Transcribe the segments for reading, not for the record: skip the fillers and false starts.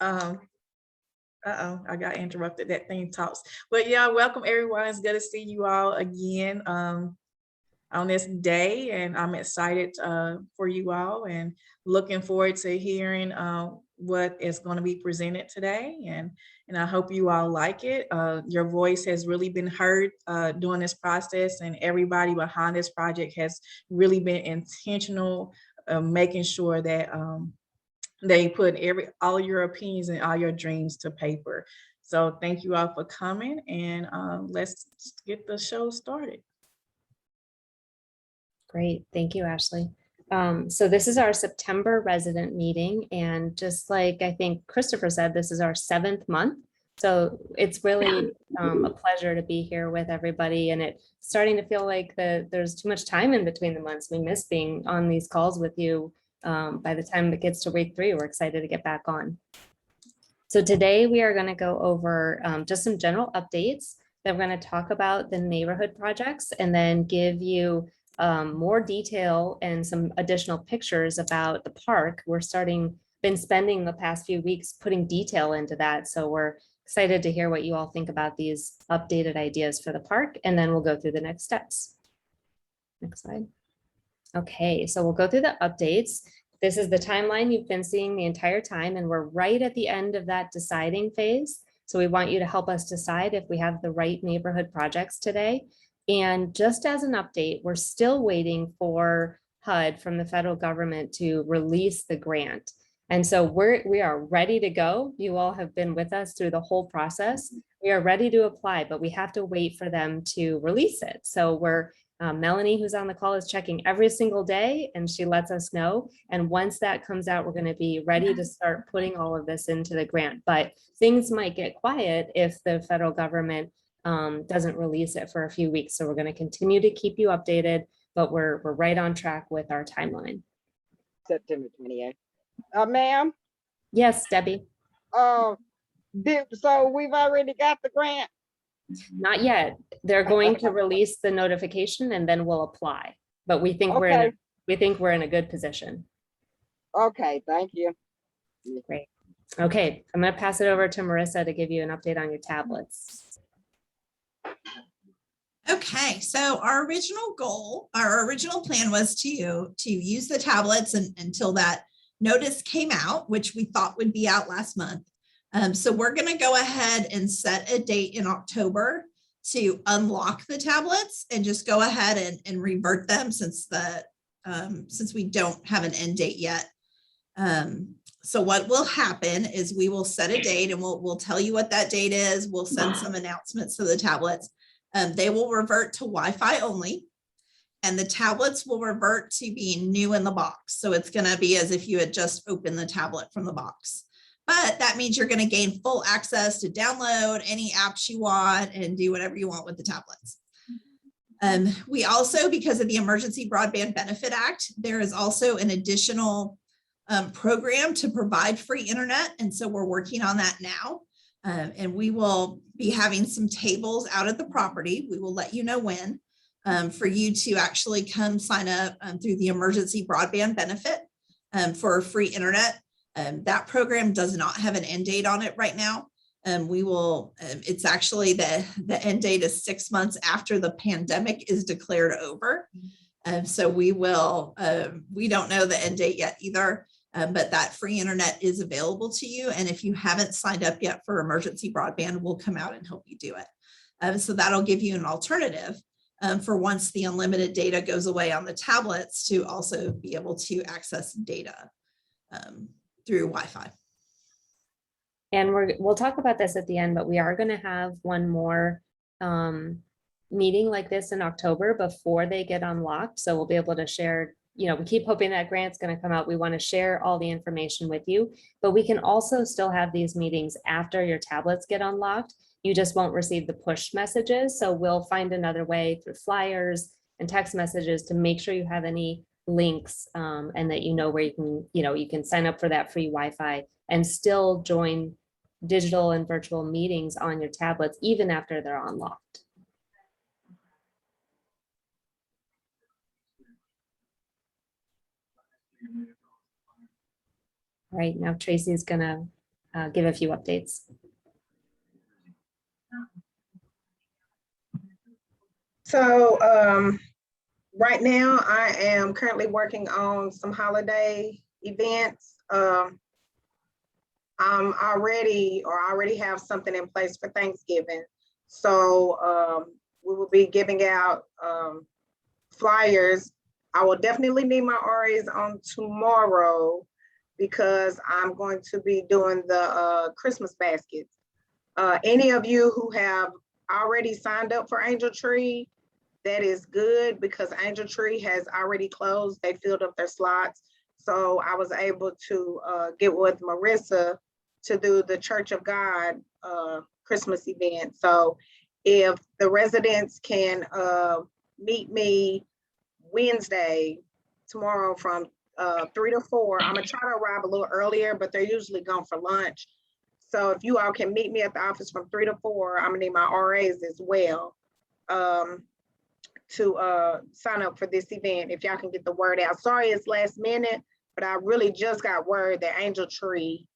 Um, I got interrupted. That thing talks. But yeah, welcome everyone. It's good to see you all again on this day, and I'm excited for you all and looking forward to hearing what is going to be presented today. And I hope you all like it. Your voice has really been heard during this process, and everybody behind this project has really been intentional, making sure that they put all your opinions and all your dreams to paper. So thank you all for coming, and let's get the show started. Great, thank you, Ashley. So this is our September resident meeting, and just like I think Christopher said, this is our 7th month. So it's really a pleasure to be here with everybody, and it's starting to feel like there's too much time in between the months. We miss being on these calls with you. By the time it gets to week 3, we're excited to get back on. So today we are going to go over just some general updates. Then we're going to talk about the neighborhood projects and then give you more detail and some additional pictures about the park. We're been spending the past few weeks putting detail into that. So we're excited to hear what you all think about these updated ideas for the park, and then we'll go through the next steps. Next slide. Okay, so we'll go through the updates. This is the timeline you've been seeing the entire time, and we're right at the end of that deciding phase. So we want you to help us decide if we have the right neighborhood projects today. And just as an update, we're still waiting for HUD from the federal government to release the grant. And so we are ready to go. You all have been with us through the whole process. We are ready to apply, but we have to wait for them to release it. So Melanie, who's on the call, is checking every single day, and she lets us know. And once that comes out, we're going to be ready to start putting all of this into the grant. But things might get quiet if the federal government doesn't release it for a few weeks. So we're going to continue to keep you updated, but we're right on track with our timeline. September 28th. Ma'am? Yes, Debbie. So we've already got the grant? Not yet. They're going to release the notification and then we'll apply. But we think Okay. we're in a good position. Okay, thank you. Great. Okay, I'm going to pass it over to Marissa to give you an update on your tablets. Okay, so our original plan was to use the tablets until that notice came out, which we thought would be out last month. So we're going to go ahead and set a date in October to unlock the tablets and just go ahead and revert them since we don't have an end date yet. So what will happen is we will set a date, and we'll tell you what that date is. We'll send some announcements to the tablets. They will revert to Wi-Fi only, and the tablets will revert to being new in the box. So it's going to be as if you had just opened the tablet from the box. But that means you're going to gain full access to download any apps you want and do whatever you want with the tablets. We also, because of the Emergency Broadband Benefit Act, there is also an additional program to provide free internet. And so we're working on that now. And we will be having some tables out at the property. We will let you know when for you to actually come sign up through the Emergency Broadband Benefit for free internet. That program does not have an end date on it right now. It's actually the end date is 6 months after the pandemic is declared over. So we don't know the end date yet either, but that free internet is available to you. And if you haven't signed up yet for emergency broadband, we'll come out and help you do it. So that'll give you an alternative for once the unlimited data goes away on the tablets to also be able to access data through Wi-Fi. And we'll talk about this at the end, but we are going to have one more meeting like this in October before they get unlocked. So we'll be able to share, we keep hoping that grant's going to come out. We want to share all the information with you, but we can also still have these meetings after your tablets get unlocked. You just won't receive the push messages. So we'll find another way through flyers and text messages to make sure you have any links and that where you can sign up for that free Wi-Fi and still join digital and virtual meetings on your tablets even after they're unlocked. All right, now Tracy's gonna give a few updates. So right now I am currently working on some holiday events. I already have something in place for Thanksgiving. So we will be giving out flyers. I will definitely need my RAs on tomorrow because I'm going to be doing the Christmas baskets. Any of you who have already signed up for Angel Tree, that is good because Angel Tree has already closed. They filled up their slots. So I was able to get with Marissa to do the Church of God Christmas event. So if the residents can meet me Wednesday, tomorrow from 3 to 4, I'm gonna try to arrive a little earlier, but they're usually gone for lunch. So if you all can meet me at the office from 3 to 4, I'm gonna need my RAs as well to sign up for this event. If y'all can get the word out. Sorry it's last minute, but I really just got word that Angel Tree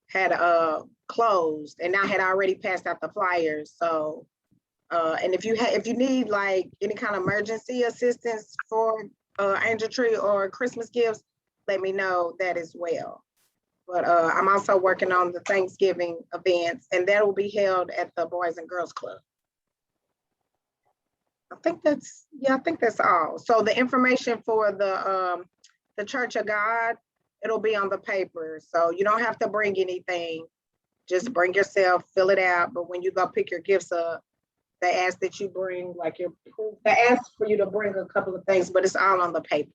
had closed and I had already passed out the flyers. So and if you need like any kind of emergency assistance for Angel Tree or Christmas gifts, let me know that as well. But I'm also working on the Thanksgiving events, and that will be held at the Boys and Girls Club. I think that's all. So the information for the Church of God, it'll be on the paper. So you don't have to bring anything. Just bring yourself, fill it out. But when you go pick your gifts up, they ask that you bring like your proof. They ask for you to bring a couple of things, but it's all on the paper.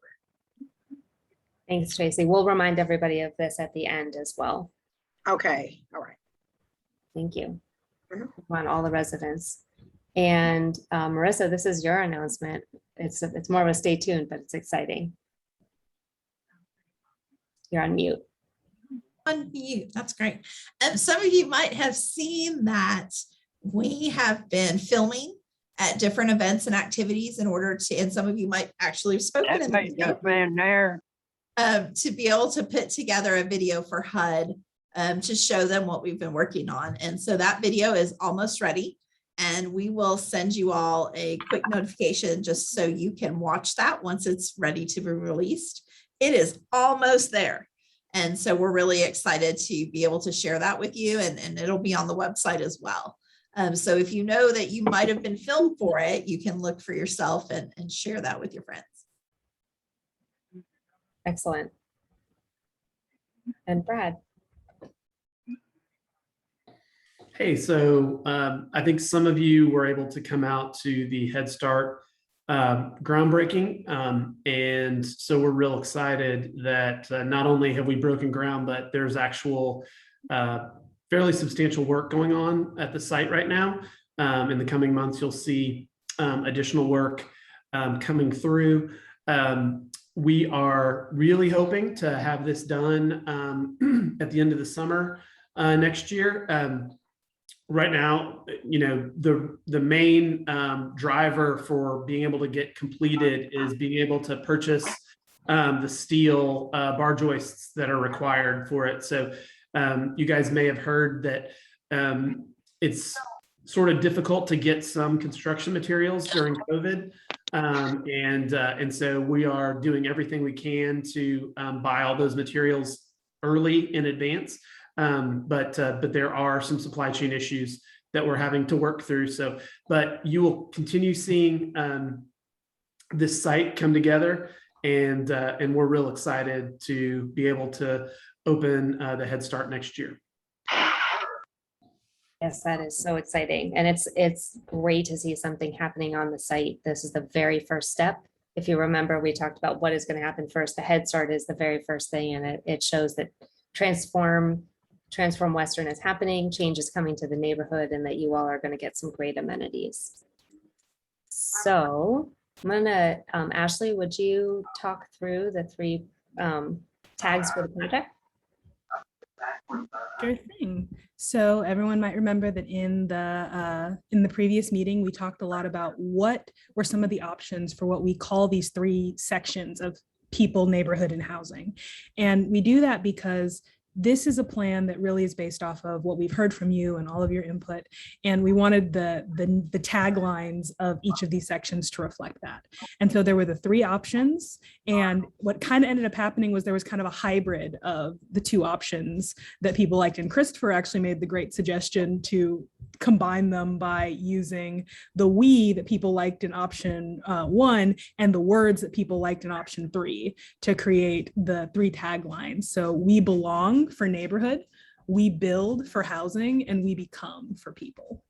Thanks, Tracy. We'll remind everybody of this at the end as well. Okay, all right. Thank you. Mhm. On all the residents. And Marissa, this is your announcement. It's more of a stay tuned, but it's exciting. You're on mute. Unmute. That's great. Some of you might have seen that we have been filming at different events and activities in order to, and some of you might actually have spoken That in the might video, just been there. to be able to put together a video for HUD to show them what we've been working on. And so that video is almost ready. And we will send you all a quick notification just so you can watch that once it's ready to be released. It is almost there. And so we're really excited to be able to share that with you, and it'll be on the website as well. So if you know that you might have been filmed for it, you can look for yourself and share that with your friends. Excellent. And Brad. Hey, so I think some of you were able to come out to the Head Start groundbreaking. And so we're real excited that not only have we broken ground, but there's actual fairly substantial work going on at the site right now. In the coming months, you'll see additional work coming through. We are really hoping to have this done at the end of the summer next year. Right now, you know, the main driver for being able to get completed is being able to purchase the steel bar joists that are required for it. So you guys may have heard that it's sort of difficult to get some construction materials during COVID. And so we are doing everything we can to buy all those materials early in advance. But there are some supply chain issues that we're having to work through. So, but you will continue seeing this site come together, and we're real excited to be able to open the Head Start next year. Yes, that is so exciting. And it's great to see something happening on the site. This is the very first step. If you remember, we talked about what is going to happen first. The Head Start is the very first thing, and it shows that Transform Western is happening, change is coming to the neighborhood, and that you all are going to get some great amenities. So I'm gonna, Ashley, would you talk through the 3 tags for the project? Sure thing. So everyone might remember that in the previous meeting, we talked a lot about what were some of the options for what we call these 3 sections of people, neighborhood, and housing. And we do that because this is a plan that really is based off of what we've heard from you and all of your input. And we wanted the taglines of each of these sections to reflect that. And so there were the 3 options. And what kind of ended up happening was there was kind of a hybrid of the 2 options that people liked. And Christopher actually made the great suggestion to combine them by using the "we" that people liked in option 1 and the words that people liked in option 3 to create the 3 taglines. So we belong for neighborhood, we build for housing, and we become for people.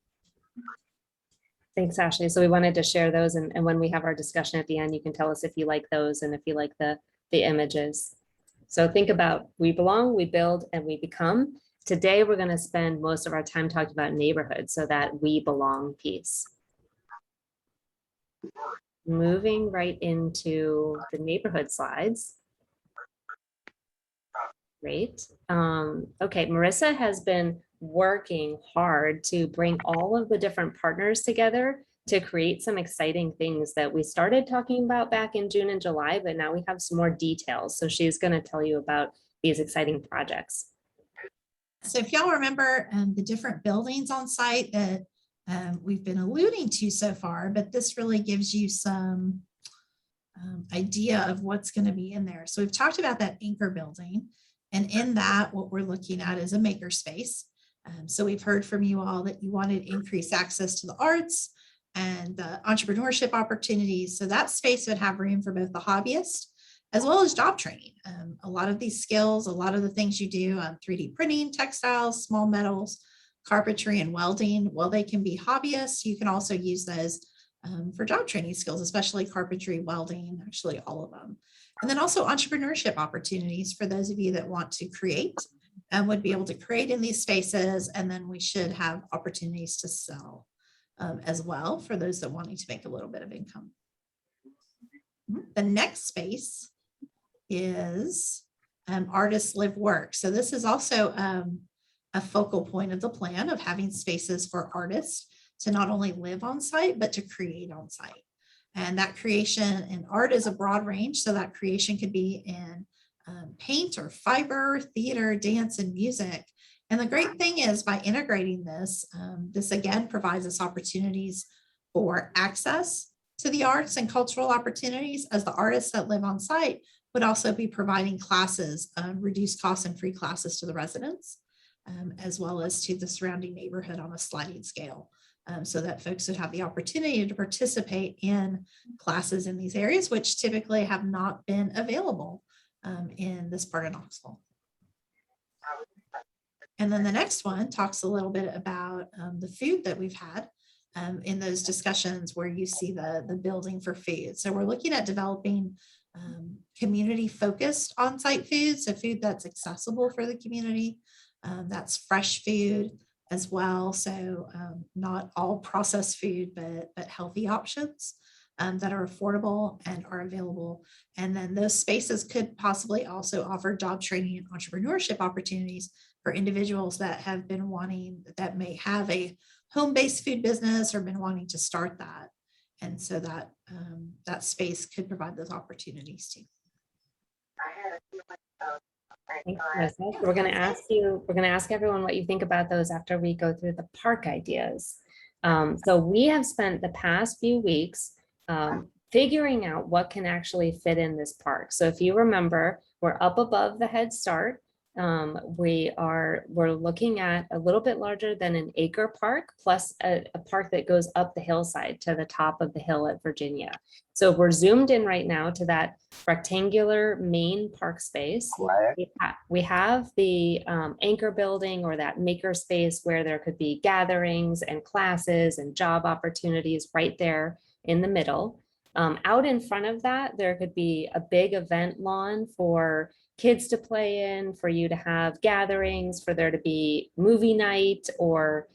Thanks, Ashley. So we wanted to share those, and when we have our discussion at the end, you can tell us if you like those and if you like the images. So think about we belong, we build, and we become. Today, we're going to spend most of our time talking about neighborhood, so that we belong piece. Moving right into the neighborhood slides. Great. Okay, Marissa has been working hard to bring all of the different partners together to create some exciting things that we started talking about back in June and July, but now we have some more details. So she's going to tell you about these exciting projects. So if y'all remember the different buildings on site that we've been alluding to so far, but this really gives you some idea of what's going to be in there. So we've talked about that anchor building, and in that, what we're looking at is a makerspace. So we've heard from you all that you wanted increased access to the arts and entrepreneurship opportunities. So that space would have room for both the hobbyist as well as job training. A lot of these skills, a lot of the things you do on 3D printing, textiles, small metals, carpentry, and welding, well, they can be hobbyists. You can also use those for job training skills, especially carpentry, welding, actually all of them. And then also entrepreneurship opportunities for those of you that want to create and would be able to create in these spaces. And then we should have opportunities to sell as well for those that wanting to make a little bit of income. The next space is artists live work. So this is also a focal point of the plan of having spaces for artists to not only live on site, but to create on site. And that creation in art is a broad range. So that creation could be in paint or fiber, theater, dance, and music. And the great thing is by integrating this, this again provides us opportunities for access to the arts and cultural opportunities, as the artists that live on site would also be providing classes, reduced costs and free classes to the residents, as well as to the surrounding neighborhood on a sliding scale, so that folks would have the opportunity to participate in classes in these areas, which typically have not been available in this part of Knoxville. And then the next one talks a little bit about the food that we've had in those discussions where you see the building for food. So we're looking at developing community-focused on-site food, so food that's accessible for the community, that's fresh food as well. So not all processed food, but healthy options that are affordable and are available. And then those spaces could possibly also offer job training and entrepreneurship opportunities for individuals that have been wanting, that may have a home-based food business or been wanting to start that. And so that that space could provide those opportunities too. Thanks, Melissa. We're going to ask everyone what you think about those after we go through the park ideas. So we have spent the past few weeks figuring out what can actually fit in this park. So if you remember, we're up above the Head Start. We're looking at a little bit larger than an acre park, plus a park that goes up the hillside to the top of the hill at Virginia. So we're zoomed in right now to that rectangular main park space. We have the anchor building or that maker space where there could be gatherings and classes and job opportunities right there in the middle. Out in front of that, there could be a big event lawn for kids to play in, for you to have gatherings, for there to be movie night or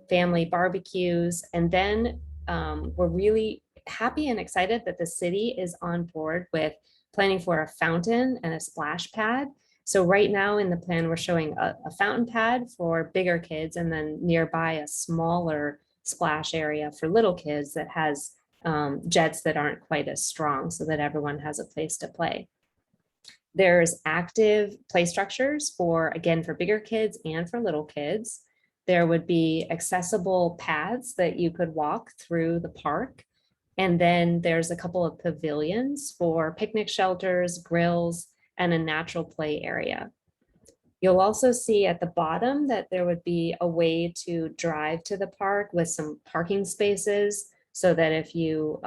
family barbecues. And then we're really happy and excited that the city is on board with planning for a fountain and a splash pad. So right now in the plan, we're showing a fountain pad for bigger kids, and then nearby a smaller splash area for little kids that has jets that aren't quite as strong, so that everyone has a place to play. There's active play structures for, again, for bigger kids and for little kids. There would be accessible paths that you could walk through the park. And then there's a couple of pavilions for picnic shelters, grills, and a natural play area. You'll also see at the bottom that there would be a way to drive to the park with some parking spaces, so that if you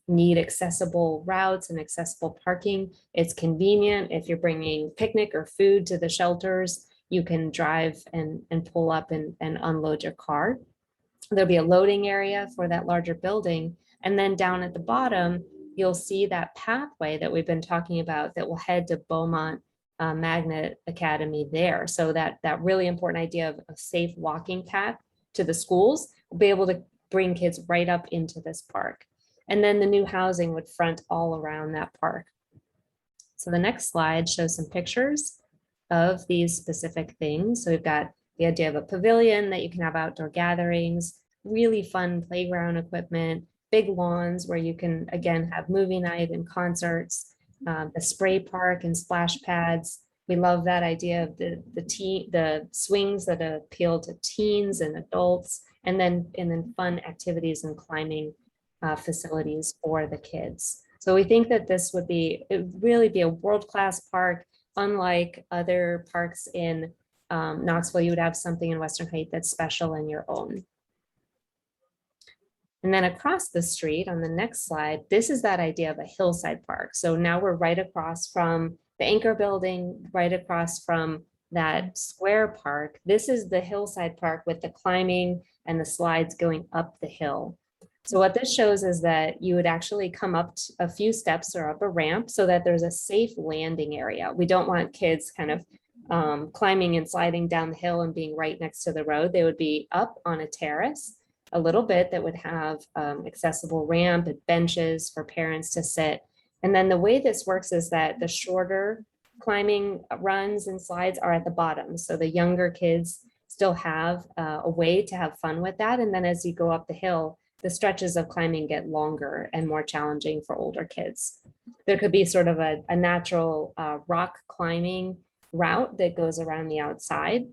need accessible routes and accessible parking, it's convenient. If you're bringing picnic or food to the shelters, you can drive and pull up and unload your car. There'll be a loading area for that larger building. And then down at the bottom, you'll see that pathway that we've been talking about that will head to Beaumont Magnet Academy there. So that really important idea of a safe walking path to the schools will be able to bring kids right up into this park. And then the new housing would front all around that park. So the next slide shows some pictures of these specific things. So we've got the idea of a pavilion that you can have outdoor gatherings, really fun playground equipment, big lawns where you can, again, have movie night and concerts, the spray park and splash pads. We love that idea of the swings that appeal to teens and adults, and then fun activities and climbing facilities for the kids. So we think that it would really be a world-class park. Unlike other parks in Knoxville, you would have something in Western Heights that's special and your own. And then across the street on the next slide, this is that idea of a hillside park. So now we're right across from the Anchor building, right across from that square park. This is the hillside park with the climbing and the slides going up the hill. So what this shows is that you would actually come up a few steps or up a ramp so that there's a safe landing area. We don't want kids kind of climbing and sliding down the hill and being right next to the road. They would be up on a terrace a little bit that would have accessible ramp and benches for parents to sit. And then the way this works is that the shorter climbing runs and slides are at the bottom. So the younger kids still have a way to have fun with that. And then as you go up the hill, the stretches of climbing get longer and more challenging for older kids. There could be sort of a natural rock climbing route that goes around the outside.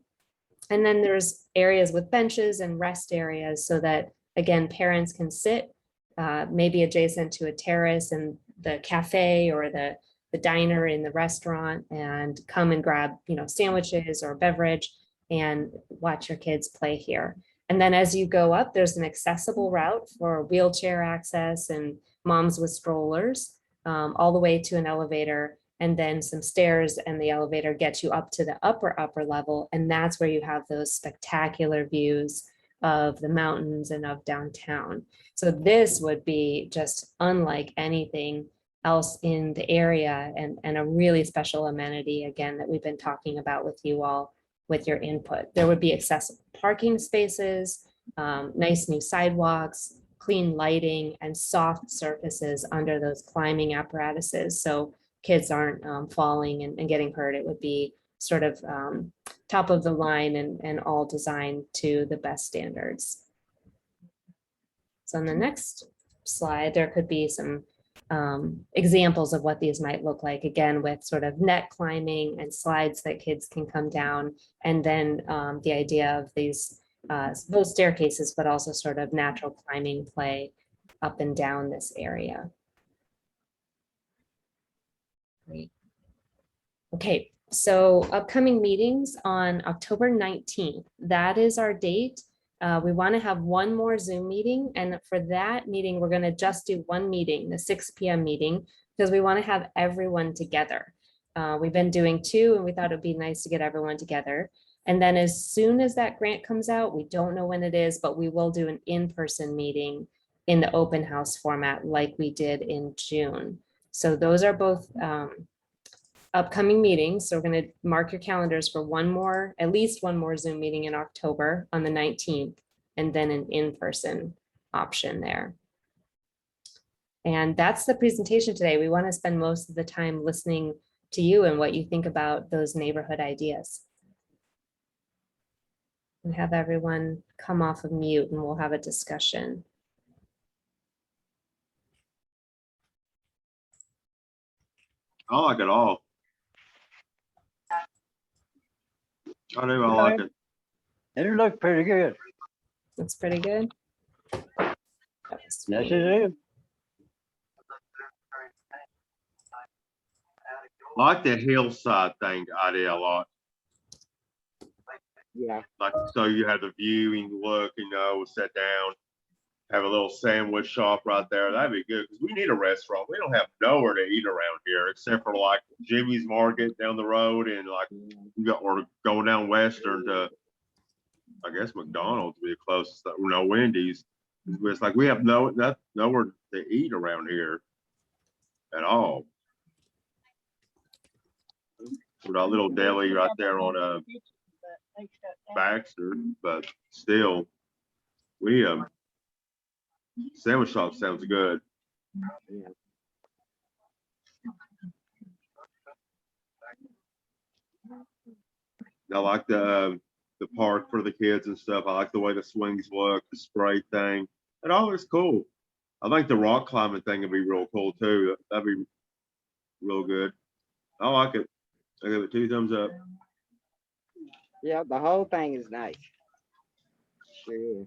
And then there's areas with benches and rest areas so that, again, parents can sit maybe adjacent to a terrace and the cafe or the diner in the restaurant and come and grab, sandwiches or beverage and watch your kids play here. And then as you go up, there's an accessible route for wheelchair access and moms with strollers, all the way to an elevator, and then some stairs, and the elevator gets you up to the upper level. And that's where you have those spectacular views of the mountains and of downtown. So this would be just unlike anything else in the area, and a really special amenity, again, that we've been talking about with you all with your input. There would be accessible parking spaces, nice new sidewalks, clean lighting, and soft surfaces under those climbing apparatuses. So kids aren't falling and getting hurt. It would be sort of top of the line and all designed to the best standards. So on the next slide, there could be some examples of what these might look like, again, with sort of net climbing and slides that kids can come down. And then the idea of these both staircases, but also sort of natural climbing play up and down this area. Great. Okay, so upcoming meetings on October 19th, that is our date. We want to have one more Zoom meeting, and for that meeting, we're going to just do one meeting, the 6 p.m. meeting, because we want to have everyone together. We've been doing two, and we thought it'd be nice to get everyone together. And then as soon as that grant comes out, we don't know when it is, but we will do an in-person meeting in the open house format like we did in June. So those are both upcoming meetings. So we're going to mark your calendars for at least one more Zoom meeting in October on the 19th, and then an in-person option there. And that's the presentation today. We want to spend most of the time listening to you and what you think about those neighborhood ideas. And have everyone come off of mute and we'll have a discussion. I like it all. I do, I like it. It looked pretty good. That's pretty good. Yes, it is. I like that hillside thing idea a lot. Yeah. Like, so you have the view, you can look, sit down, have a little sandwich shop right there. That'd be good because we need a restaurant. We don't have nowhere to eat around here except for like Jimmy's Market down the road, and like we're going down Western to, I guess, McDonald's would be the closest. No, Wendy's. It's like we have nowhere to eat around here at all. With our little deli right there on Baxter, but still, we sandwich shop sounds good. I like the park for the kids and stuff. I like the way the swings look, the spray thing. It all is cool. I think the rock climbing thing would be real cool too. That'd be real good. I like it. I give it 2 thumbs up. Yeah, the whole thing is nice. Sure.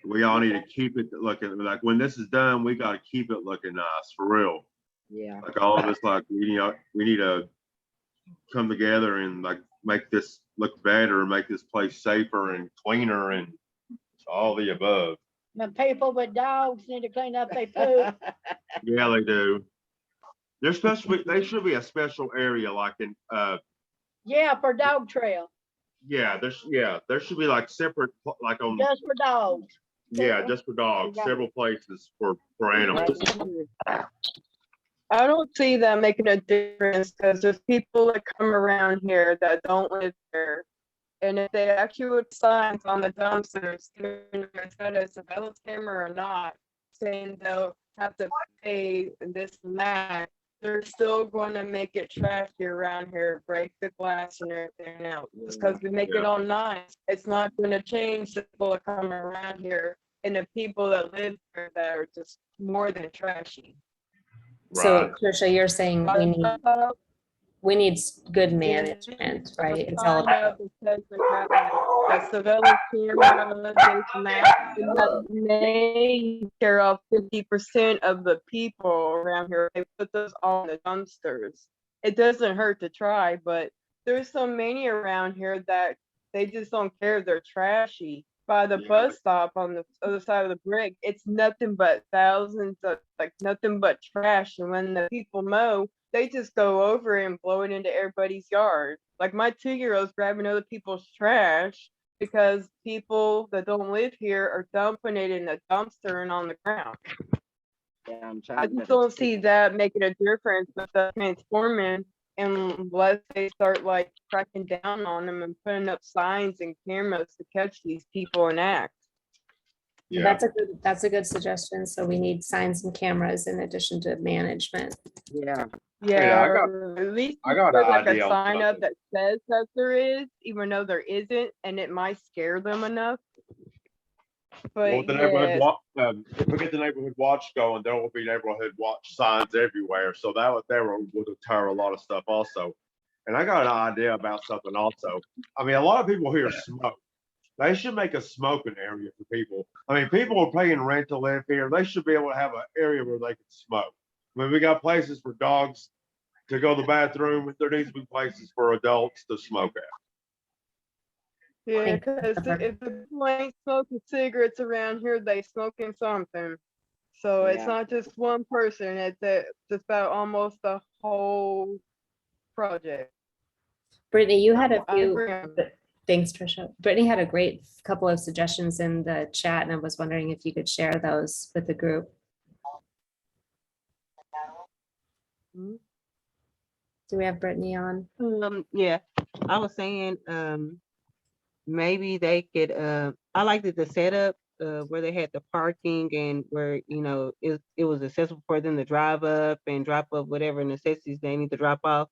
We all need to keep it looking like when this is done, we got to keep it looking nice for real. Yeah. Like all of us, like we need to come together and like make this look better, make this place safer and cleaner and all the above. The people with dogs need to clean up their food. Yeah, they do. There should be a special area like in Yeah, for dog trail, there should be like separate like on just for dogs. just for dogs, several places for animals. I don't see that making a difference because there's people that come around here that don't live here. And if they actually put signs on the dumpsters, even if it's got a surveillance camera or not, saying they'll have to pay this and that, they're still going to make it trashy around here, break the glass and everything else. Just because we make it all nice, it's not going to change the people that come around here and the people that live here that are just more than trashy. So Trisha, you're saying we need good management, right? It's all about a surveillance camera, this and that, and that may care of 50% of the people around here. They put those on the dumpsters. It doesn't hurt to try, but there's so many around here that they just don't care. They're trashy. By the bus stop on the other side of the brick, it's nothing but thousands of like nothing but trash. And when the people mow, they just go over and blow it into everybody's yard. Like my 2-year-old's grabbing other people's trash because people that don't live here are dumping it in the dumpster and on the ground. Yeah, I just don't see that making a difference with the transforming unless they start like cracking down on them and putting up signs and cameras to catch these people in act. Yeah, that's a good suggestion. So we need signs and cameras in addition to management. Yeah. Yeah, I got- or at least I got put an like idea a on sign up something. that says that there is, even though there isn't, and it might scare them enough. But Well, if we get the neighborhood watch going, there will be neighborhood watch signs everywhere. So that would deter a lot of stuff also. And I got an idea about something also. I mean, a lot of people here smoke. They should make a smoking area for people. I mean, people are paying rent to live here. They should be able to have an area where they can smoke. I mean, we got places for dogs to go to the bathroom. There needs to be places for adults to smoke at. yeah, because if the people ain't smoking cigarettes around here, they smoking something. So it's Yeah. not just one person. It's just about almost the whole project. Brittany, you had a I few. agree. Thanks, Trisha. Brittany had a great couple of suggestions in the chat, and I was wondering if you could share those with the group. Do we have Brittany on? Yeah, I was saying, maybe they could, I liked the setup, where they had the parking and where, it was accessible for them to drive up and drop off whatever necessities they need to drop off.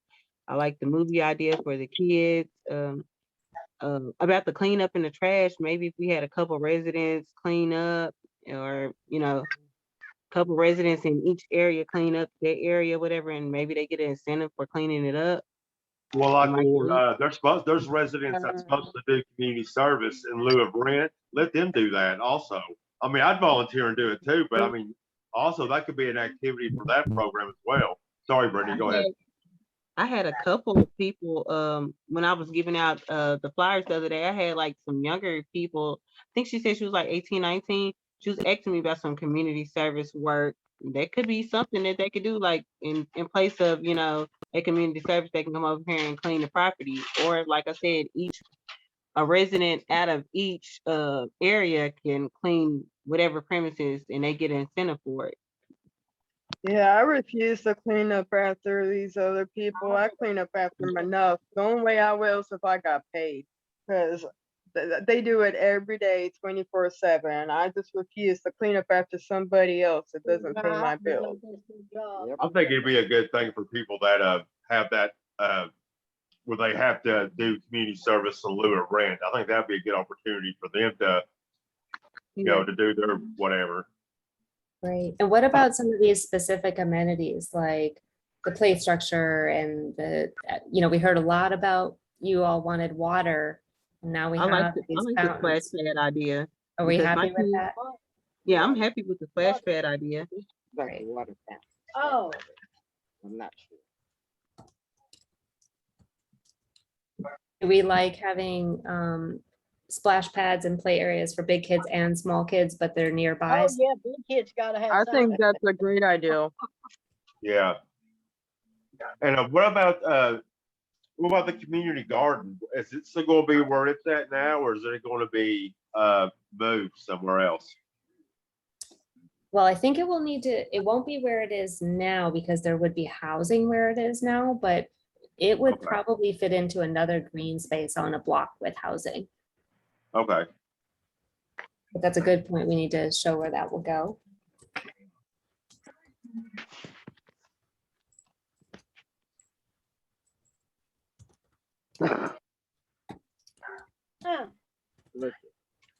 I like the movie idea for the kids. About the cleanup and the trash, maybe if we had a couple residents clean up or, couple residents in each area clean up their area, whatever, and maybe they get an incentive for cleaning it up. Well, like, Like, there's residents that's supposed to do community service in lieu of rent. Let them do that also. I mean, I'd volunteer and do it too, but I mean, also that could be an activity for that program as well. Sorry, Brittany, go ahead. I had a couple of people, when I was giving out the flyers the other day, I had like some younger people. I think she said she was like 18, 19. She was asking me about some community service work. That could be something that they could do, like in place of, a community service, they can come over here and clean the property. Or like I said, a resident out of each area can clean whatever premises and they get an incentive for it. Yeah, I refuse to clean up after these other people. I clean up after myself. The only way I will is if I got paid, because they do it every day, 24/7. I just refuse to clean up after somebody else that doesn't pay my bills. I think it'd be a good thing for people that have that where they have to do community service in lieu of rent. I think that'd be a good opportunity for them to, to do their whatever. Right. And what about some of these specific amenities like the play structure and we heard a lot about you all wanted water. And now we I have like the these splash fountains. pad idea. Are we because my happy with kids- that? Yeah, I'm happy with the splash pad idea. Like Right. the water fountain. Oh, I'm not sure. Do we like having splash pads and play areas for big kids and small kids, but they're nearby? oh, yeah, big kids gotta have I think something. that's a great idea. Yeah. And what about the community garden? Is it still going to be where it's at now, or is it going to be moved somewhere else? Well, I think it won't be where it is now because there would be housing where it is now, but it would Okay. probably fit into another green space on a block with housing. Okay. But that's a good point. We need to show where that will go. Huh. Look,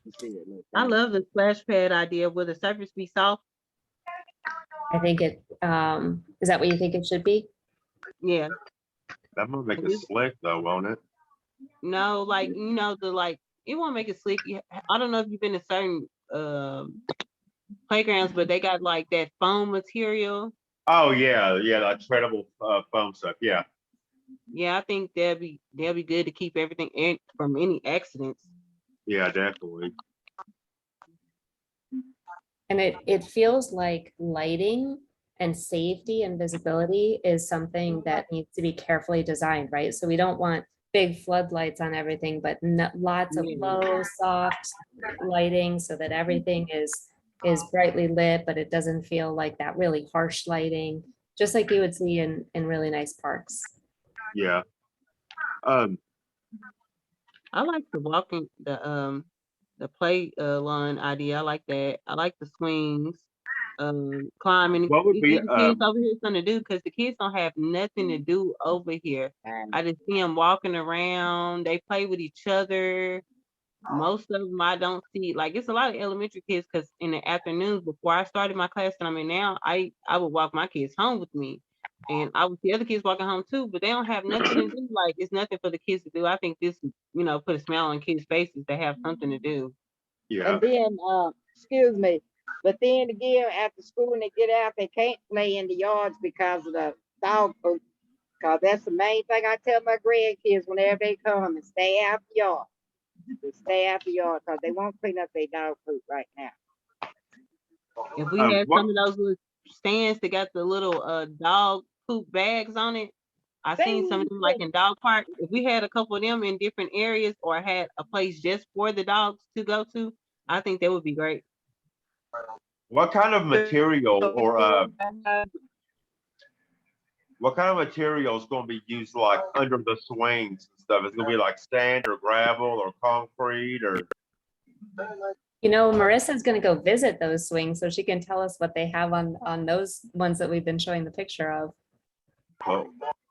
you see it. Look, I love the splash pad idea. Will the surface be soft? I think is that what you think it should be? Yeah. That might make it slick though, won't it? No, like it won't make it slick. I don't know if you've been to certain playgrounds, but they got like that foam material. Oh yeah, that treadable foam stuff. Yeah. Yeah, I think they'll be good to keep everything from any accidents. Yeah, definitely. And it feels like lighting and safety and visibility is something that needs to be carefully designed, right? So we don't want big floodlights on everything, but lots of low, soft lighting so that everything is brightly lit, but it doesn't feel like that really harsh lighting, just like you would see in really nice parks. Yeah. I like the play lawn idea. I like that. I like the swings, climbing. What would It be, gives the kids over here something to do because the kids don't have nothing to do over here. I just see them walking around. They play with each other. Most of them I don't see. Like it's a lot of elementary kids because in the afternoons before I started my class that I'm in now, I would walk my kids home with me. And I would see other kids walking home too, but they don't have nothing to do. Like it's nothing for the kids to do. I think this, put a smile on kids' faces. They have something to do. yeah. And then, excuse me, but then again, after school and they get out, they can't play in the yards because of the dog poop. Cause that's the main thing I tell my grandkids whenever they come and stay out the yard. Just stay out the yard because they won't clean up their dog poop right now. If we had some of those little stands that got the little dog poop bags on it, I seen some of them like in dog park. If we had a couple of them in different areas or had a place just for the dogs to go to, I think that would be great. What kind of material or what kind of material is going to be used like under the swings and stuff? Is it going to be like sand or gravel or concrete or? Marissa's going to go visit those swings so she can tell us what they have on those ones that we've been showing the picture of. Oh,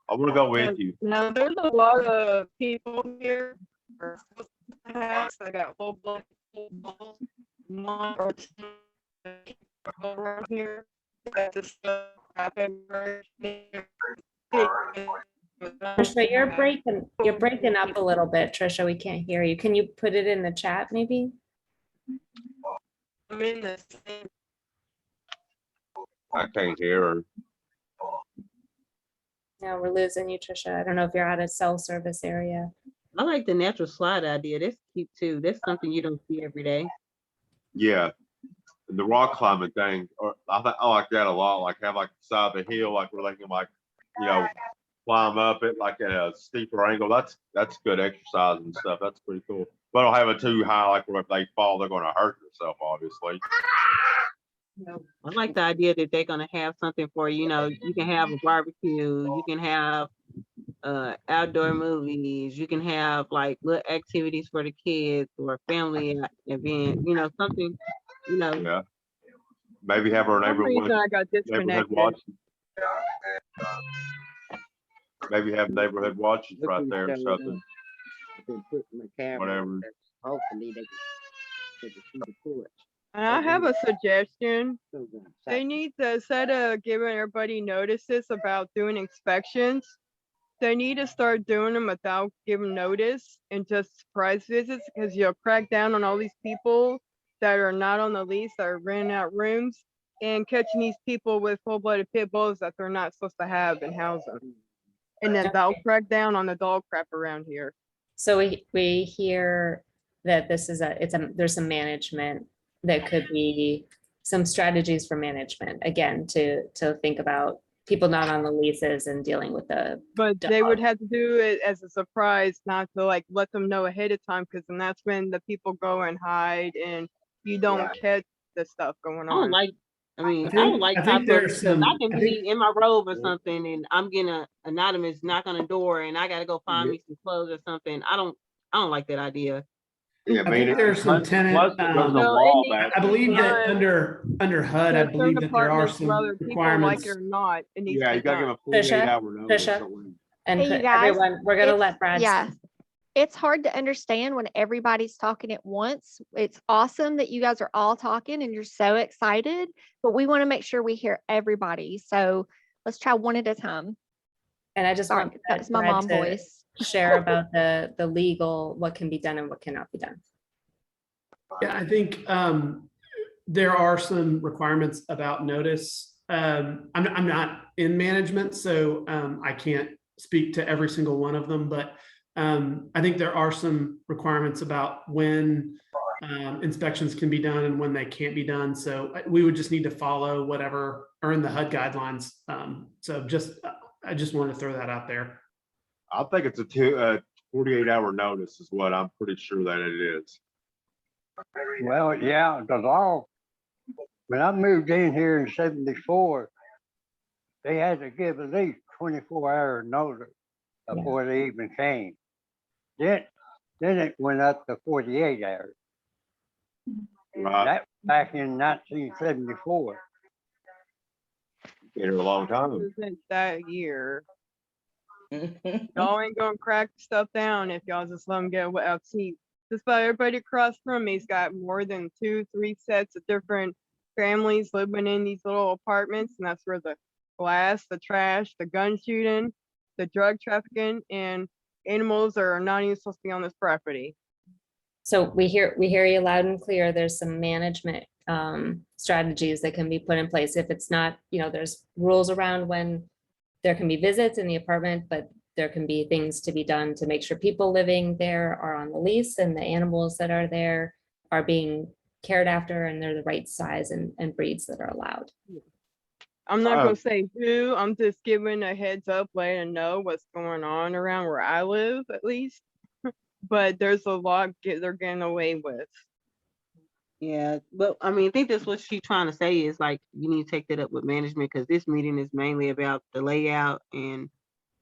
I want to go with you. Now there's a lot of people here. I got full blown balls, 1 or 2 people around here. Got this stuff happened. Trisha, you're breaking up a little bit, Trisha. We can't hear you. Can you put it in the chat maybe? I'm in the same. I can't hear her. No, we're losing you, Trisha. I don't know if you're at a cell service area. I like the natural slide idea. That's cute too. That's something you don't see every day. Yeah, the rock climbing thing, or I like that a lot. Like have like the side of the hill, like where they can like, you know, climb up it like at a steeper angle. That's good exercise and stuff. That's pretty cool. But don't have it too high, like where if they fall, they're going to hurt themselves, obviously. I like the idea that they're gonna have something for, you know, you can have a barbecue, you can have outdoor movies, you can have like little activities for the kids or family event, you know, something, you know. Yeah. Maybe have our For some reason, neighborhood I got disconnected. watch. Maybe have neighborhood watches right there or something. Put my camera Whatever. on there. Hopefully they can see the porch. And I have a suggestion. So, They need to, instead of giving everybody notices about doing inspections, they need to start doing them without giving notice and just surprise visits, because you'll crack down on all these people that are not on the lease, that are renting out rooms, and catching these people with full-blooded pit bulls that they're not supposed to have and house them. And then they'll crack down on the dog crap around here. So we hear that this is there's some management that could be some strategies for management, again, to think about people not on the leases and dealing with the. But they would have to do it as a surprise, not to like let them know ahead of time, because then that's when the people go and hide and you don't catch the stuff going I don't on. like, I mean, I think- don't like I think pop-ups there's because some- I can I be think- in my robe or something and I'm getting a anonymous knock on the door and I gotta go find me some clothes or something. I don't like that idea. Yeah, I think there's some tenant, there's a No, wall it back. I believe that done. under HUD, I There's believe certain that there are apartments, some whether people requirements. like it or not, it needs Yeah, to you be gotta give done. a 48-hour Trisha, notice. Trisha. And Hey, you guys, everyone, we're gonna it's- let Brad. yeah. speak. It's hard to understand when everybody's talking at once. It's awesome that you guys are all talking and you're so excited, but we want to make sure we hear everybody. So let's try one at a time. And I just Sorry, want that's my Brad mom to voice. share about the legal, what can be done and what cannot be done. Yeah, I think there are some requirements about notice. I'm not in management, so I can't speak to every single one of them, but I think there are some requirements about when inspections can be done and when they can't be done. So we would just need to follow whatever are in the HUD guidelines. So I just want to throw that out there. I think it's a 48-hour notice is what I'm pretty sure that it is. Well, yeah, because when I moved in here in '74, they had to give at least 24-hour notice before they even came. Then it went up to 48 hours. Right. That back in 1974. Been here a long time. Isn't that year? Y'all ain't gonna crack stuff down if y'all just let them get out. See, just about everybody across from me's got more than 2-3 sets of different families living in these little apartments, and that's where the glass, the trash, the gun shooting, the drug trafficking, and animals are not even supposed to be on this property. So we hear you loud and clear. There's some management strategies that can be put in place. If it's not, there's rules around when there can be visits in the apartment, but there can be things to be done to make sure people living there are on the lease and the animals that are there are being cared after and they're the right size and breeds that are allowed. I'm not gonna say who, I'm just giving a heads up, letting them know what's going on around where I live, at least. But there's a lot they're getting away with. Yeah, but I mean, I think that's what she's trying to say is like, you need to take that up with management because this meeting is mainly about the layout and.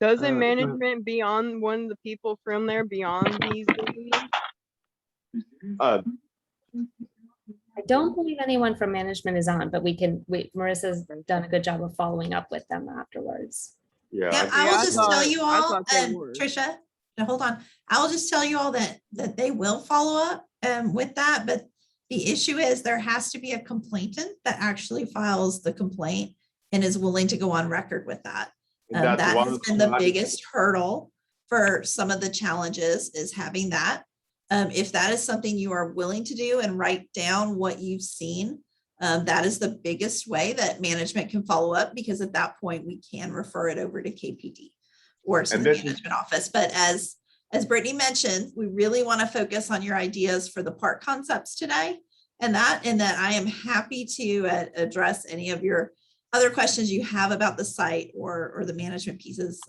Doesn't management be on one of the people from there beyond these meetings? I don't believe anyone from management is on, but Marissa's done a good job of following up with them afterwards. Yeah. Yeah, I will just tell you all, thought they were. Trisha, now hold on. I will just tell you all that they will follow up with that, but the issue is there has to be a complainant that actually files the complaint and is willing to go on record with that. And that's That why has been the I- biggest hurdle for some of the challenges, is having that. If that is something you are willing to do and write down what you've seen, that is the biggest way that management can follow up, because at that point we can refer it over to KPD or to And the this is- management office. But as Brittany mentioned, we really want to focus on your ideas for the park concepts today, and that I am happy to address any of your other questions you have about the site or the management pieces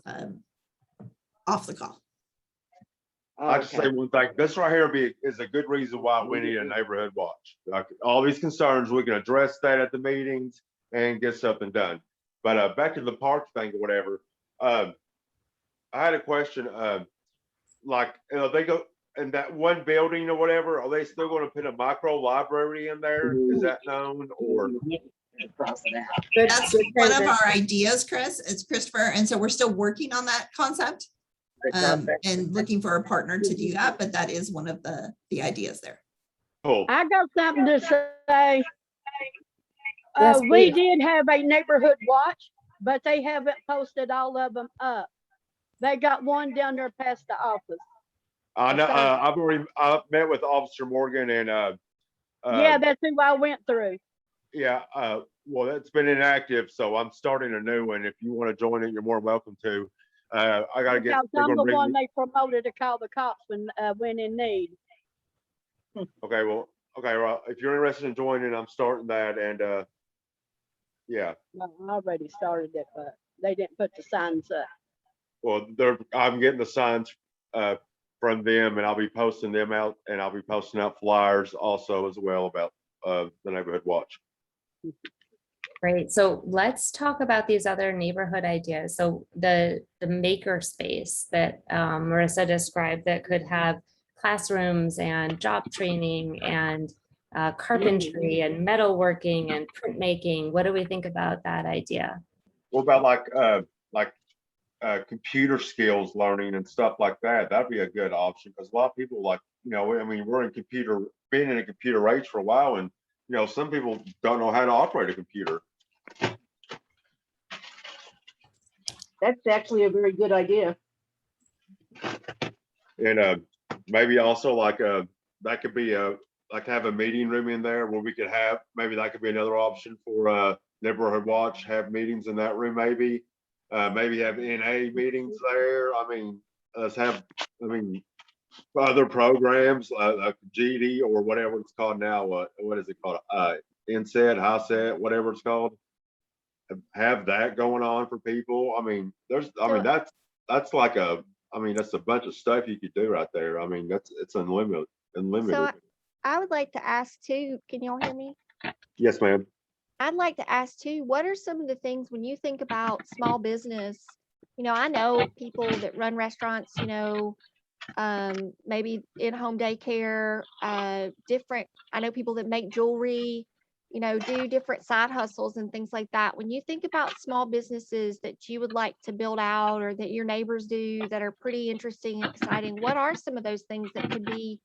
off the call. I just say one thing, this right here is a good reason why we need a neighborhood watch. Like, all these concerns, we can address that at the meetings and get something done. But back to the park thing or whatever, I had a question, like, they go in that one building or whatever, are they still gonna put a micro library in there? Is that known, or? That's one of our ideas, Chris. It's Christopher. And so we're still working on that concept and looking for a partner to do that. But that is one of the ideas there. Cool. I got something to say. Yes, We please. did have a neighborhood watch, but they haven't posted all of them up. They got one down there past the office. I know, I've met with Officer Morgan and, Yeah, that's who I went through. yeah, well, it's been inactive, so I'm starting a new one. If you want to join it, you're more than welcome to. I gotta get. Because they're I'm gonna the bring one me- they promoted to call the cops when in need. Okay, well, if you're interested in joining, I'm starting that, and yeah, Well, I already started it, but they didn't put the signs up. well, I'm getting the signs from them, and I'll be posting them out, and I'll be posting out flyers also as well about the neighborhood watch. Great. So let's talk about these other neighborhood ideas. So the maker space that Marissa described that could have classrooms and job training and carpentry and metalworking and printmaking. What do we think about that idea? What about like computer skills learning and stuff like that? That'd be a good option, because a lot of people, like, I mean, we're been in a computer age for a while, and some people don't know how to operate a computer. That's actually a very good idea. And maybe also like that could be like have a meeting room in there where we could have, maybe that could be another option for neighborhood watch, have meetings in that room, maybe have NA meetings there. I mean, let's have, other programs like GD or whatever it's called now. What is it called? NSET, HiSET, whatever it's called. Have that going on for people. I mean, that's like that's a bunch of stuff you could do right there. I mean, it's unlimited. So I would like to ask too, can y'all hear me? Yes, ma'am. I'd like to ask too, what are some of the things when you think about small business? I know people that run restaurants, maybe in-home daycare, I know people that make jewelry, do different side hustles and things like that. When you think about small businesses that you would like to build out or that your neighbors do that are pretty interesting and exciting, what are some of those things that could be,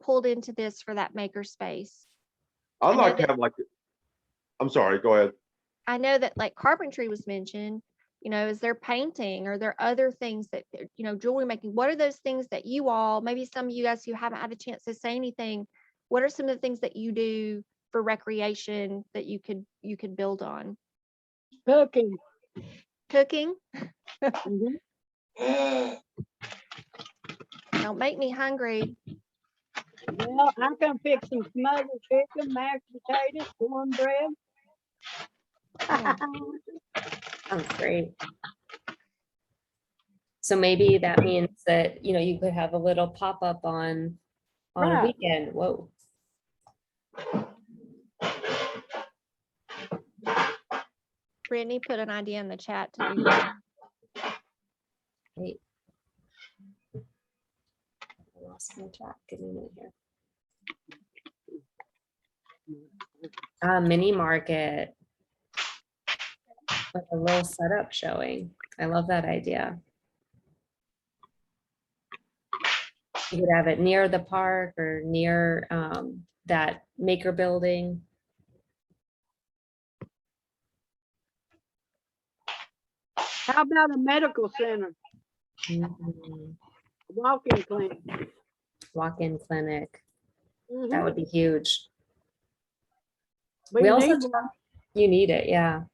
pulled into this for that maker space? I'd like to have I'm sorry, go ahead. I know that like carpentry was mentioned, is there painting? Are there other things that, jewelry making? What are those things that you all, maybe some of you guys who haven't had a chance to say anything, what are some of the things that you do for recreation that you could build on? Cooking. Don't make me hungry. Well, I can fix some smothered chicken, mashed potatoes, cornbread. Sounds great. So maybe that means that, you could have a little pop-up on a Right. weekend. Whoa. Brittany put an idea in the chat to do. Great. I lost my chat. Give me a minute here. Mini market with a little setup showing. I love that idea. You could have it near the park or near that maker building. How about a medical center, Mhm. walk-in clinic? Walk-in clinic. That Mhm. would be huge. We We also, need one. you need it, yeah.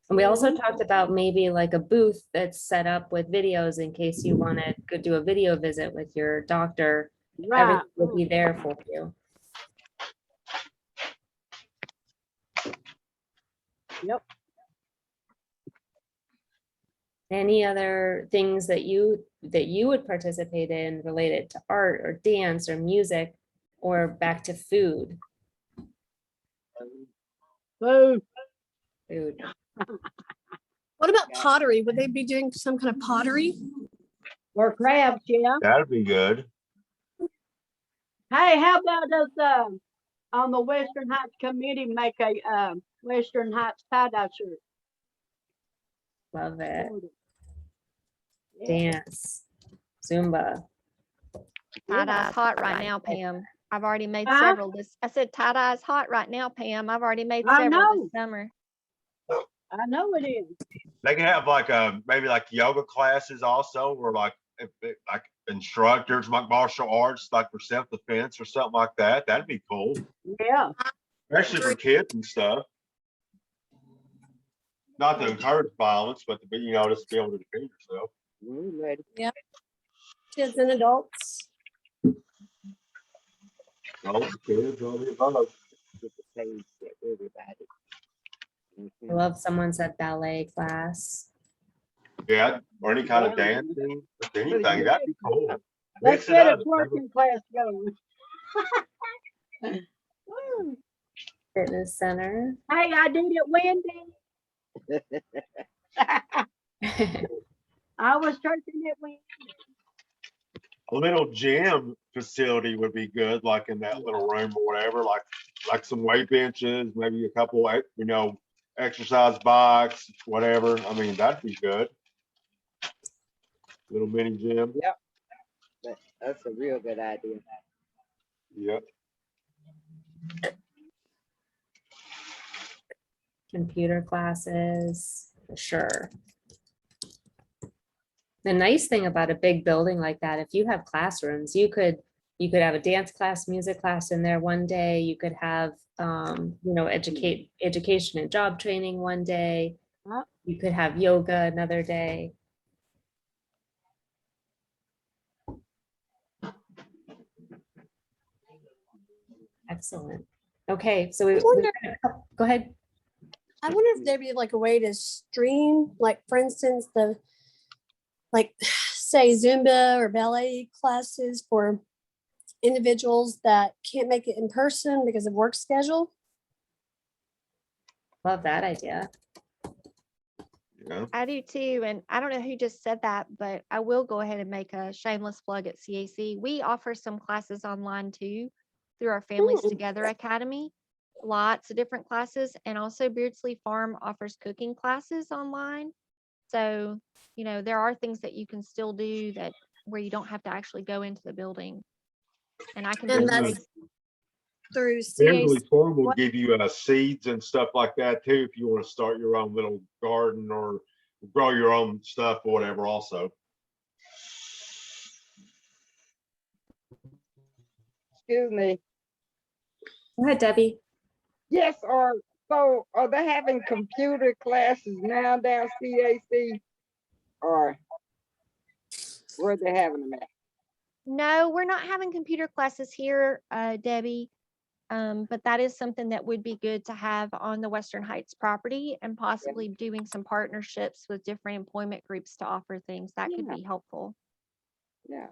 And we also Mhm. talked about maybe like a booth that's set up with videos in case you want to go do a video visit with your doctor. Right. Everything will be there for you. Yep. Any other things that you would participate in related to art or dance or music or back to food? Food. Food. What about pottery? Would they be doing some kind of pottery? Or crabs, yeah. That'd be good. Hey, how about us on the Western Heights committee make a Western Heights tie-dye shirt? Love it. Yeah. Dance, Zumba. Tie-dye's hot right now, Pam. I've already made Huh? several this. I said tie-dye's hot right now, Pam. I've already made I several know. this summer. I know it is. They can have like maybe like yoga classes also, or like like instructors, like martial arts, like for self-defense or something like that. That'd be cool, Yeah. especially for kids and stuff. Not to encourage violence, but to be, just be able to defend yourself. Ready. Yeah. Kids and adults. Adults, kids, all the above. Get the page to everybody. I love someone said ballet class. Yeah, or any kind of Yeah. dancing, anything. That'd be cool. Let's Mix it get a up. twerking class going. Fitness center. Hey, I did it, Wendy. I was twerking it, Wendy. A little gym facility would be good, like in that little room or whatever, like some weight benches, maybe a couple, exercise bikes, whatever. I mean, that'd be good. Little mini gym. Yep. That's a real good idea. Yep. Computer classes, for sure. The nice thing about a big building like that, if you have classrooms, you could have a dance class, music class in there one day. You could have, education and job training one day. You could have yoga another day. Excellent. Okay, so go ahead. I wonder if there'd be like a way to stream, like for instance, say Zumba or ballet classes for individuals that can't make it in person because of work schedule. Love that idea. Yeah. I do too. And I don't know who just said that, but I will go ahead and make a shameless plug at CAC. We offer some classes online too through our Families Together Academy. Lots of different classes. And also Beardsley Farm offers cooking classes online. So, there are things that you can still do where you don't have to actually go into the building. And I can And do that's through Beardsley CAC. Farm will give you seeds and stuff like that too, if you want to start your own little garden or grow your own stuff or whatever also. Excuse me. Go ahead, Debbie. Yes, so are they having computer classes now down CAC? Or where they having them at? No, we're not having computer classes here, Debbie. But that is something that would be good to have on the Western Heights property and possibly doing some partnerships with different employment groups to offer things that could be helpful. Yeah.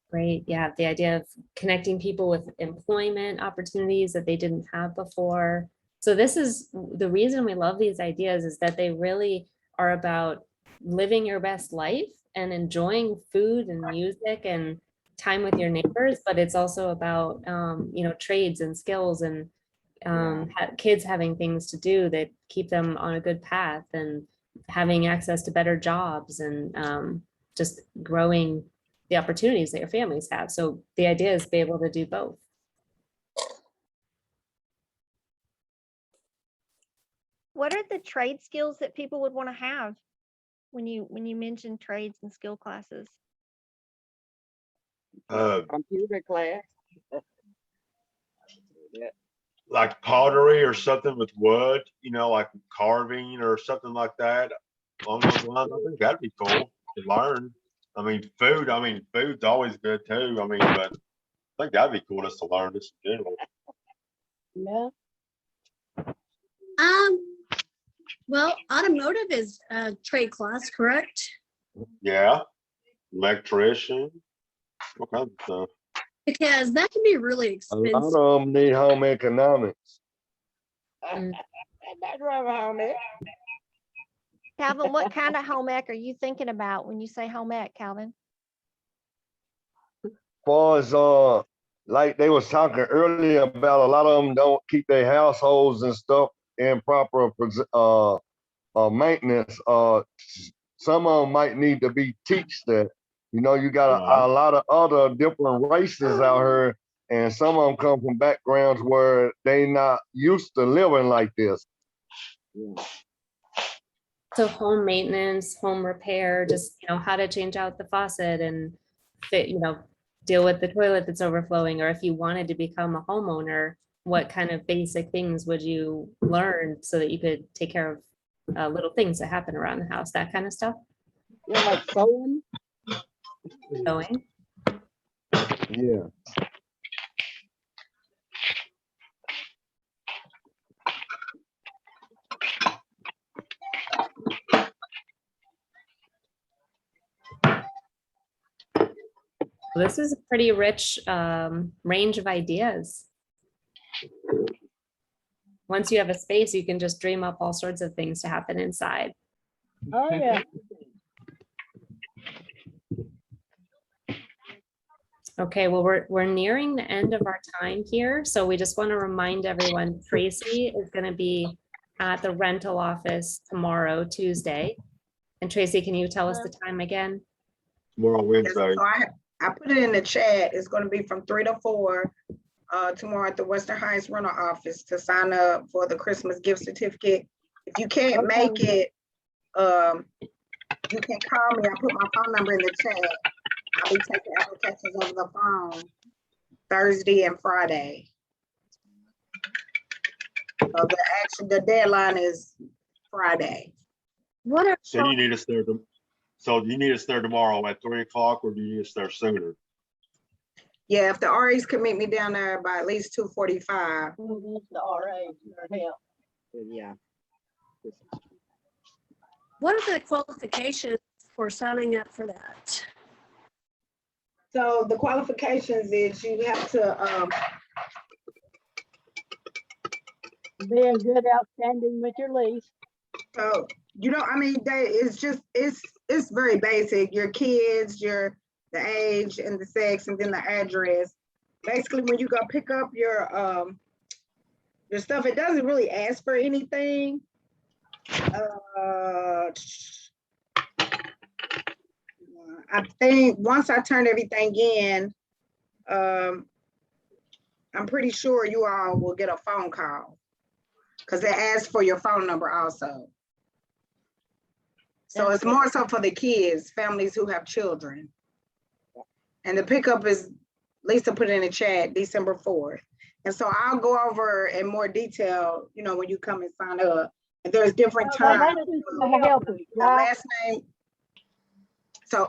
Great. Yeah, the idea of connecting people with employment opportunities that they didn't have before. So this is the reason we love these ideas, is that they really are about living your best life and enjoying food and music and time with your neighbors, but it's also about trades and skills and kids having things to do that keep them on a good path and having access to better jobs and just growing the opportunities that your families have. So the idea is to be able to do both. What are the trade skills that people would want to have when you mention trades and skill classes? Computer class. Yeah. Like pottery or something with wood, like carving or something like that. Along those lines, I think that'd be cool to learn. Food's always good too. But I think that'd be cool just to learn this in general. Yeah. Well, automotive is a trade class, correct? Yeah, electrician, all kinds of stuff. Because that can be really A expensive. lot of them need home economics. That's right on there. Calvin, what kind of home ec are you thinking about when you say home ec, Calvin? Far as like they was talking earlier about, a lot of them don't keep their households and stuff in proper maintenance. Some of them might need to be teach that. You got a lot of other different races out here, and some of them come from backgrounds where they not used to living like this. So home maintenance, home repair, just, how to change out the faucet and fit, deal with the toilet that's overflowing. Or if you wanted to become a homeowner, what kind of basic things would you learn so that you could take care of little things that happen around the house, that kind of stuff? Yeah, like sewing. Sewing. Yeah. This is a pretty rich range of ideas. Once you have a space, you can just dream up all sorts of things to happen inside. Oh, yeah. Okay, well, we're nearing the end of our time here. So we just want to remind everyone, Tracy is going to be at the rental office tomorrow, Tuesday. And Tracy, can you tell us the time again? Tomorrow, Wednesday. So I put it in the chat. It's going to be from 3 to 4 tomorrow at the Western Heights rental office to sign up for the Christmas gift certificate. If you can't make it, you can call me. I put my phone number in the chat. I'll be taking applications over the phone Thursday and Friday. So the deadline is Friday. So you need us there. So do you need us there tomorrow at 3 o'clock, or do you need us there sooner? Yeah, if the RAs could meet me down there by at least 2:45. The RA, their help. Yeah. What are the qualifications for signing up for that? So the qualifications is you have to Be in good outstanding with your lease. so it's very basic. Your kids, the age and the sex, and then the address. Basically, when you go pick up your stuff, it doesn't really ask for anything. I think once I turn everything in, I'm pretty sure you all will get a phone call because it asks for your phone number also. So it's more so for the kids, families who have children. And the pickup is, Lisa put in the chat, December 4th. And so I'll go over in more detail, when you come and sign up. And there's different times. Last name. So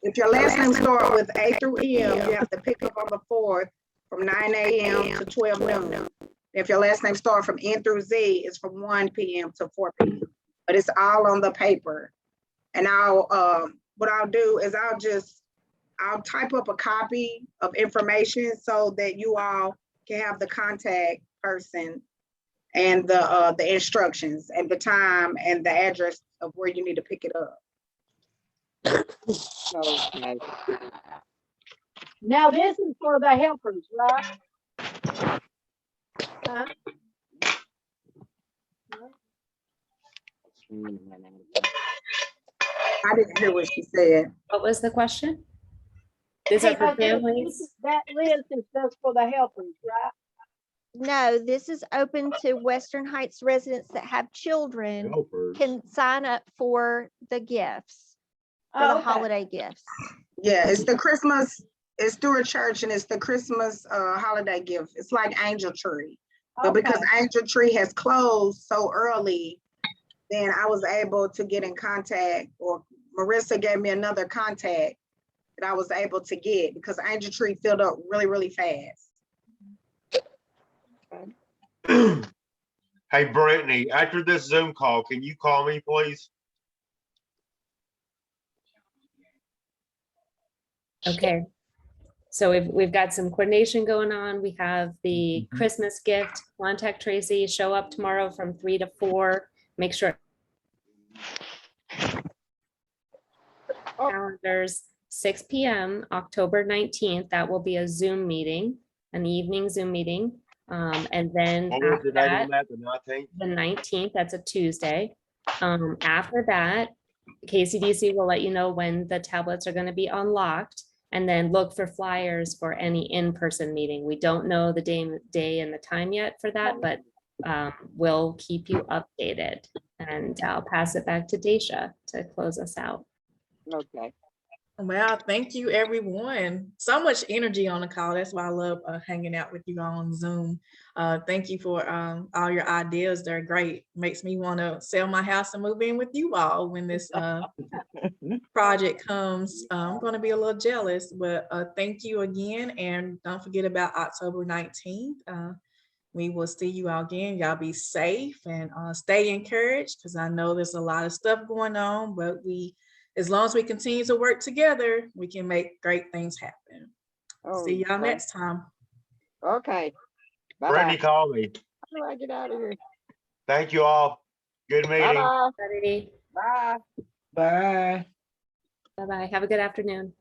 if your last name starts with A through M, you have to pick up on the 4th from 9 a.m. to 12 noon. If your last name starts from N through Z, it's from 1 p.m. to 4 p.m. But it's all on the paper. And what I'll do is I'll type up a copy of information so that you all can have the contact person and the instructions and the time and the address of where you need to pick it up. Okay. Now this is for the helpers, right? Huh? I didn't hear what she said. What was the question? These are for families? That list is just for the helpers, right? No, this is open to Western Heights residents that have children Helpers. can sign up for the gifts, for the Okay. holiday gifts. Yeah, it's the Christmas, it's through a church and it's the Christmas holiday gift. It's like Angel Tree. But because Okay. Angel Tree has closed so early, then I was able to get in contact, or Marissa gave me another contact that I was able to get because Angel Tree filled up really, really fast. Hey, Brittany, after this Zoom call, can you call me, please? Okay. So we've got some coordination going on. We have the Christmas gift. Contact Tracy, show up tomorrow from 3 to 4. Make sure calendars, 6 p.m. October 19th. That will be a Zoom meeting, an evening Zoom meeting. And then What was the after date on that, that? The 19th? the 19th, that's a Tuesday. After that, KCDC will let you know when the tablets are going to be unlocked, and then look for flyers for any in-person meeting. We don't know the day and the time yet for that, but we'll keep you updated. And I'll pass it back to Daisha to close us out. Okay. Well, thank you, everyone. So much energy on the call. That's why I love hanging out with you all on Zoom. Thank you for all your ideas. They're great. Makes me want to sell my house and move in with you all when this project comes. I'm going to be a little jealous, but thank you again. And don't forget about October 19th. We will see you all again. Y'all be safe and stay encouraged, because I know there's a lot of stuff going on, but as long as we continue to work together, we can make great things happen. See y'all next time. Okay. Brittany, Bye-bye. call me. How do I get out of here? Thank you all. Good meeting. Bye-bye. Bye. Bye. Bye. Bye-bye. Have a good afternoon.